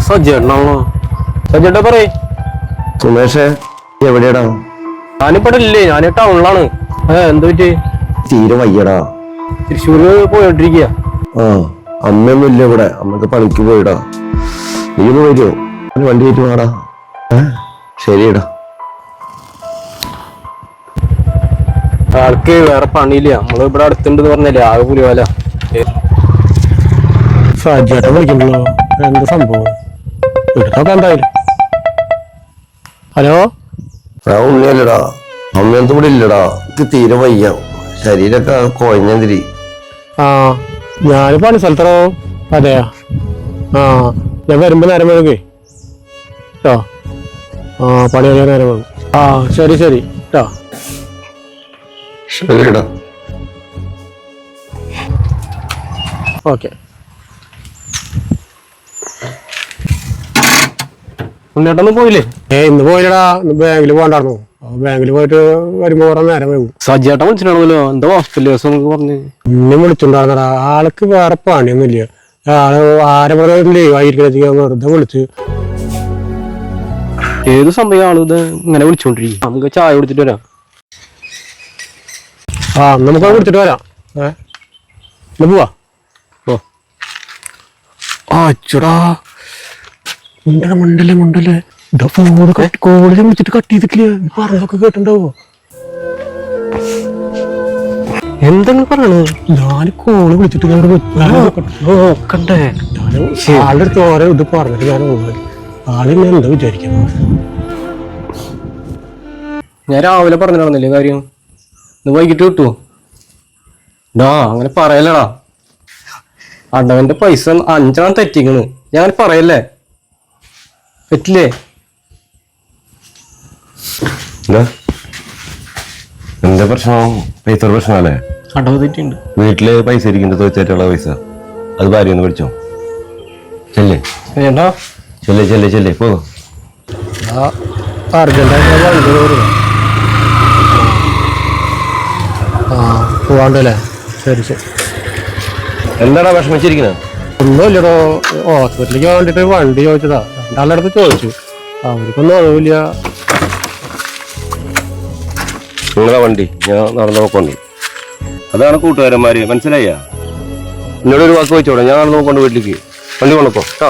സജ്ജേട്ടനാണോ? സജ്ജേട്ടാ പറയേ. സുമേഷേ, എവിടെയാടാ? ഞാനിപ്പടെ ഇല്ലേ, ഞാൻ ടൗണിലാണ്. എന്ത് പറ്റി? തീരെ വയ്യടാ. തൃശ്ശൂര് പോയോണ്ടിരിക്കുക. അമ്മയൊന്നും ഇല്ല ഇവിടെ, അമ്മക്ക് പണിക്ക് പോയിടാ. നീ ഒന്ന് വരുമോ? വണ്ടി കയറ്റി പോടാ. ശരിയടാ. ആൾക്ക് വേറെ പണിയില്ല, നമ്മള് ഇവിടെ അടുത്തുണ്ടെന്ന് പറഞ്ഞല്ലേ, ആകെ പുലിവാല. സജ്ജേട്ടൻ വിളിക്കണ്ടല്ലോ, എന്താ സംഭവം? എടുത്തോക്കെ എന്തായാലും. ഹലോ, ഉണ്ണിയല്ലടാ, അമ്മയൊന്നും ഇവിടെ ഇല്ലടാ. എനിക്ക് തീരെ വയ്യ, ശരീരമൊക്കെ കുഴഞ്ഞതിരി. ഞാന് പണി സ്ഥലത്തോ. അതെയാ, ഞാൻ വരുമ്പോ നേരം വേഗേ കേട്ടോ. പണി കഴിയാൻ നേരം വേഗം. ശരി ശരി കേട്ടോ. ശരിടാ. ഓക്കെ. ഉണ്ണേട്ടൊന്നും പോയില്ലേ? ഇന്ന് പോയില്ലടാ, ഇന്ന് ബാങ്കിൽ പോകണ്ടായിരുന്നു. ബാങ്കിൽ പോയിട്ട് വരുമ്പോ കുറെ നേരം വൈകും. സജ്ജേട്ടൻ വിളിച്ചിട്ടാണല്ലോ, എന്താ ഹോസ്പിറ്റൽ കേസ് നമുക്ക് പറഞ്ഞു. ഇന്നും വിളിച്ചിട്ടുണ്ടായിരുന്നടാ. ആൾക്ക് വേറെ പണിയൊന്നുമില്ല. ആള് ലീവ് ആയിരിക്കും, വെറുതെ വിളിച്ച്. ഏത് സമയം ആള് ഇത് ഇങ്ങനെ വിളിച്ചോണ്ടിരിക്കും. നമുക്ക് ചായ കുടിച്ചിട്ട് വരാം. നമുക്ക് കുടിച്ചിട്ട് വരാം. പോവാ. അച്ചടാ, മുണ്ടല്ലേ കോളേജ് വിളിച്ചിട്ട് കട്ട് ചെയ്തിട്ടില്ല. പറഞ്ഞതൊക്കെ കേട്ടിട്ടുണ്ടാവോ? എന്തെങ്കിലും പറയണ? ഞാൻ കോള് വിളിച്ചിട്ട് നോക്കണ്ടേ. ആളുടെ അടുത്ത് ഓരോ ഇത് പറഞ്ഞിട്ട് ഞാൻ ആളിനെ എന്താ വിചാരിക്കുന്നത്? ഞാൻ രാവിലെ പറഞ്ഞില്ലേ കാര്യം, ഇന്ന് വൈകിട്ട് കിട്ടുമോ? അങ്ങനെ പറയലടാ. അടവന്റെ പൈസ 5 തെറ്റിക്കണ്. ഞാൻ പറയല്ലേ, പറ്റില്ലേ? എന്താ പ്രശ്നം? പൈസ പ്രശ്നമല്ലേ? അടവ് തെറ്റിണ്ട്. വീട്ടില് പൈസ ഇരിക്കുന്നുണ്ട്, തോച്ചായിട്ടുള്ള പൈസ. അത് ഭാര്യ ഒന്ന് വിളിച്ചോ. ചെല്ലേ പോ. പോവാണ്ടല്ലേ? ശരി ശരി. എന്താടാ വിഷമിച്ചിരിക്കുന്നത്? ഒന്നുമില്ലടോ, ഹോസ്പിറ്റലിലേക്ക് വേണ്ടിട്ട് വണ്ടി ചോദിച്ചതാ. രണ്ടാളുടെ അടുത്ത് ചോദിച്ചു, അവർക്കൊന്നും അറിവില്ല. നിങ്ങളെ വണ്ടി ഞാൻ നടന്നു നോക്കണ്ടി. അതാണ് കൂട്ടുകാരന്മാര്, മനസ്സിലായ? എന്നോട് ഒരു വാക്ക് വെച്ചോടെ, ഞാൻ നടന്നു നോക്കൊണ്ട് വീട്ടിലേക്ക്. വണ്ടി കൊണ്ടുപോ കേട്ടോ.